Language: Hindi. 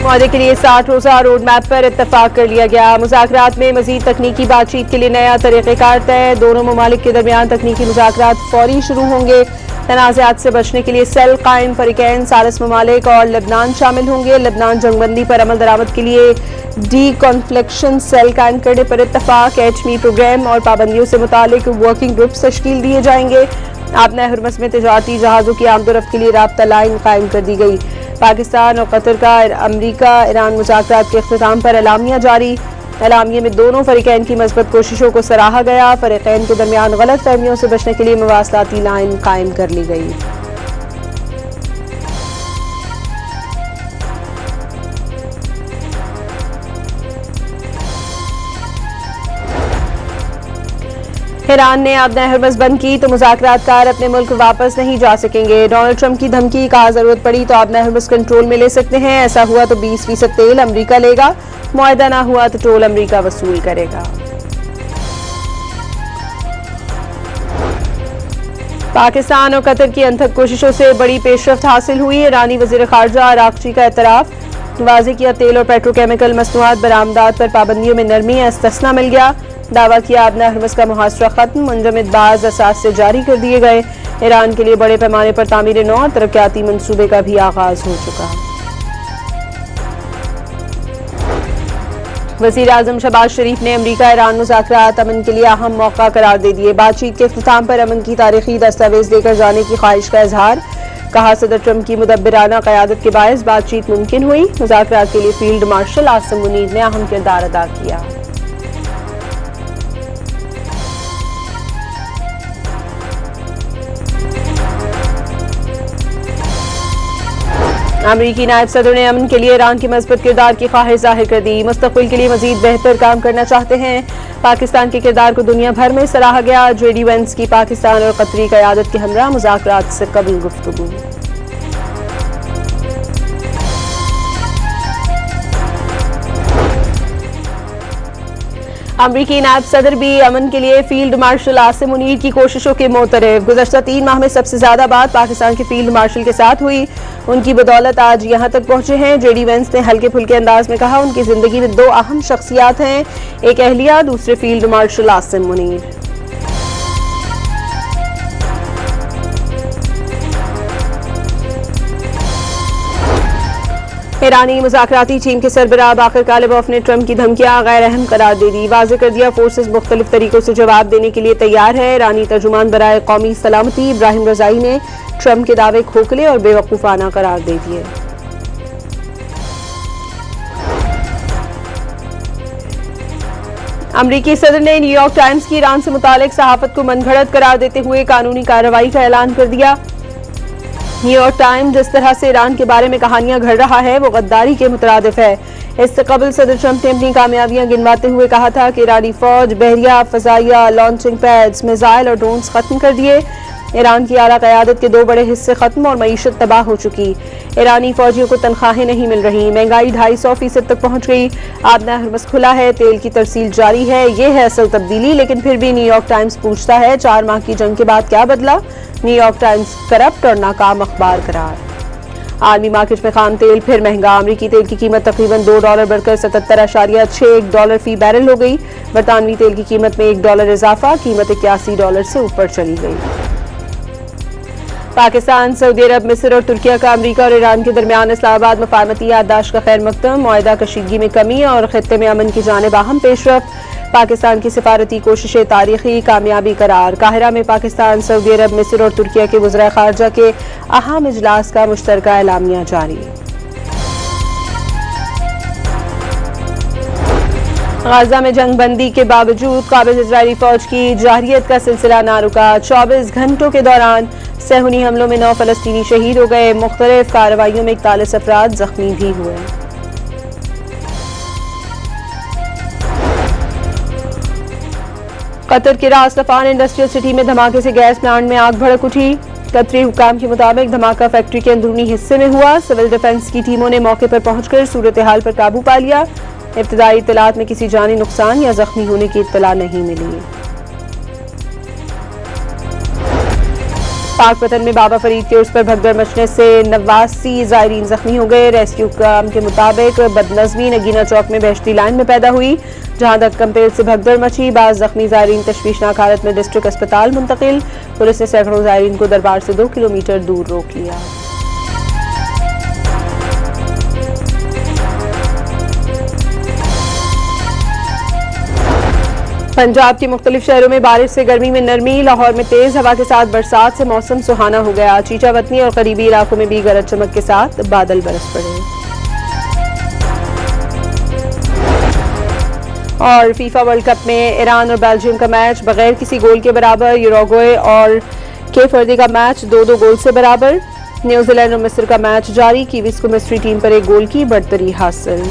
मुआहदे के लिए 60 रोजा रोड मैप पर इत्तफाक कर लिया गया। मुज़ाकरात में मजीद तकनीकी बातचीत के लिए नया तरीक़ेकार तय। दोनों ममालिक के दरमियान तकनीकी मुज़ाकरात फौरी शुरू होंगे। तनाज़ात से बचने के लिए सेल कायम। फ़रीक़ैन सालिस ममालिक और लेबनान शामिल होंगे। लेबनान जंगबंदी पर अमल दरामद के लिए डी कॉन्फ्लिक्शन सेल कायम करने पर इत्तफाक। एटमी प्रोग्राम और पाबंदियों से मुतालिक वर्किंग ग्रुप तश्कील दिए जाएंगे। आबना हुर्मस में तजारती जहाज़ों की आमदोरफ्त के लिए राब्ता लाइन कायम कर दी गई। पाकिस्तान और कतर का अमरीका ईरान मुज़ाकरात के इख्तिताम पर एलामिया जारी। एलामिया में दोनों फ़रीक़ैन की मज़बूत कोशिशों को सराहा गया। फ़रीक़ैन के दरमियान गलत फहमियों से बचने के लिए मवासलाती लाइन कायम कर ली गई। ईरान ने आबना हुर्मस बंद की तो मुज़ाकरातकार अपने मुल्क वापस नहीं जा सकेंगे। डोनाल्ड ट्रंप की धमकी, कहा जरूरत पड़ी तो आबना हुर्मस कंट्रोल में ले सकते हैं। ऐसा हुआ तो 20% तेल अमरीका लेगा। मुआहदा ना हुआ तो टोल अमरीका वसूल करेगा। पाकिस्तान और कतर की अनथक कोशिशों से बड़ी पेशरफ्त हासिल हुई। ईरानी वज़ीर ख़ारजा अराग़ची का एतराफ़। वाज़ेह किया तेल और पेट्रोकेमिकल मसनूआत बरामदात पर पाबंदियों में नरमी इस्तिस्ना मिल गया। दावा किया आबना हुर्मस का मुहासरा खत्म। मुंजमद बाज़ असास से जारी कर दिए गए। ईरान के लिए बड़े पैमाने पर तामीर नौ तरक्याती मंसूबे का भी आगाज हो चुका। वज़ीर आज़म शहबाज शरीफ ने अमरीका ईरान मुज़ाकरात अमन के लिए अहम मौका करार दे दिए। बातचीत के इख्तिताम पर अमन की तारीखी दस्तावेज लेकर जाने की ख्वाहिश का इजहार। कहा सदर ट्रंप की मुदब्बिराना क़यादत के बायस बातचीत मुमकिन हुई। मुज़ाकरात के लिए फील्ड मार्शल आसिम मुनीर ने अहम किरदार अदा किया। अमरीकी नायब सदर ने अमन के लिए ईरान की मजबूत किरदार की ख्वाहिश जाहिर कर दी। मुस्तक़बिल के लिए मजीद बेहतर काम करना चाहते हैं। पाकिस्तान के किरदार को दुनिया भर में सराहा गया। JD Vance की पाकिस्तान और कतरी क़यादत के हमरा मुज़ाकरात से कबल गुफ्तगू। अमरीकी नायब सदर भी अमन के लिए फील्ड मार्शल आसिम मुनीर की कोशिशों के मोतरफ। गुज़श्ता 3 माह में सबसे ज्यादा बात पाकिस्तान के फील्ड मार्शल के साथ हुई। उनकी बदौलत आज यहां तक पहुंचे हैं। JD Vance ने हल्के फुल्के अंदाज में कहा उनकी जिंदगी में 2 अहम शख्सियात हैं, एक अहलिया, दूसरे फील्ड मार्शल आसिम मुनीर। ईरानी मुज़ाकराती टीम के सरबराह बाकर कालिबॉफ ने ट्रंप की धमकियां गैर अहम करार दे दी। वाज़ेह कर दिया फोर्सेस मुख्तलिफ तरीकों से जवाब देने के लिए तैयार है। ईरानी तर्जुमान बराए कौमी सलामती इब्राहिम रज़ाई ने ट्रंप के दावे खोखले और बेवकूफ़ाना करार दे दिए। अमरीकी सदर ने न्यूयॉर्क टाइम्स की ईरान से मुतालिक सहाफत को मनगढ़ंत करार देते हुए कानूनी कार्रवाई का ऐलान कर दिया। न्यूयॉर्क टाइम्स जिस तरह से ईरान के बारे में कहानियां घड़ रहा है वो गद्दारी के मुतरादिफ है। इससे कबल सदर ट्रंप ने अपनी कामयाबियां गिनवाते हुए कहा था कि ईरानी फौज बहरिया, फजाइया, लॉन्चिंग पैड्स, मिसाइल और ड्रोन्स खत्म कर दिए। ईरान की आला क़यादत के 2 बड़े हिस्से खत्म और मईशत तबाह हो चुकी। ईरानी फौजियों को तनख्वाहें नहीं मिल रही। महंगाई 250% तक पहुंच गई। आबना हुर्मस खुला है। तेल की तरसील जारी है। ये है असल तब्दीली। लेकिन फिर भी न्यूयॉर्क टाइम्स पूछता है 4 माह की जंग के बाद क्या बदला। न्यूयॉर्क टाइम्स करप्ट और नाकाम अखबार करार। आलमी मार्केट में खाम तेल फिर महंगा। अमरीकी तेल की कीमत तकरीबन $2 बढ़कर $77.61 फी बैरल हो गई। बरतानवी तेल की कीमत में $1 इजाफा, कीमत $81 से ऊपर चली गई। पाकिस्तान, सऊदी अरब, मिस्र और तुर्किया का अमरीका और ईरान के दरमियान इस्लामाबाद मफाहमती याददाश्त का खैर मकदम। मुआहिदा कशीदगी में कमी और खित्ते में अमन की जानिब अहम पेशरफ्त। पाकिस्तान की सिफारती कोशिशें तारीखी कामयाबी करार। काहिरा में पाकिस्तान, सऊदी अरब, मिस्र और तुर्किया के वज़राए ख़ारजा के अहम इजलास का मुश्तरका एलामिया जारी। गाजा में जंग बंदी के बावजूद काबिज इजरायली फौज की जारहियत का सिलसिला ना रुका। 24 घंटों के दौरान सहूनी हमलों में 9 फलस्तीनी शहीद हो गए। मुख्तलिफ कार्रवाइयों में 41 अफराद जख्मी भी हुए। कतर के रास लफान इंडस्ट्रियल सिटी में धमाके से गैस प्लांट में आग भड़क उठी। कतरी हुकाम के मुताबिक धमाका फैक्ट्री के अंदरूनी हिस्से में हुआ। सिविल डिफेंस की टीमों ने मौके पर पहुंचकर सूरत हाल पर काबू पा लिया। इब्तदाई इत्तलात में किसी जानी नुकसान या जख्मी होने की इत्तला नहीं मिली। पाक पतन में बाबा फरीद के उर्स पर भगदड़ मचने से 89 ज़ायरीन जख्मी हो गए। रेस्क्यू काम के मुताबिक बदनज़मी नगीना चौक में बहश्ती लाइन में पैदा हुई, जहां धक्कम पेल से भगदड़ मची। बाज़ जख्मी ज़ायरीन तशवीशनाक हालत में डिस्ट्रिक्ट अस्पताल मुंतकिल। पुलिस ने सैकड़ों ज़ायरीन को दरबार से 2 किलोमीटर दूर रोक लिया। पंजाब के मुख्तलिफ शहरों में बारिश से गर्मी में नरमी। लाहौर में तेज हवा के साथ बरसात से मौसम सुहाना हो गया। चीचावतनी और करीबी इलाकों में भी गरज चमक के साथ बादल बरस पड़े। और फीफा वर्ल्ड कप में ईरान और बेल्जियम का मैच बगैर किसी गोल के बराबर। यूरुग्वे और केप वर्दे का मैच 2-2 गोल से बराबर। न्यूजीलैंड और मिस्र का मैच जारी। कीवीज को मिस्री टीम पर 1 गोल की बढ़तरी हासिल।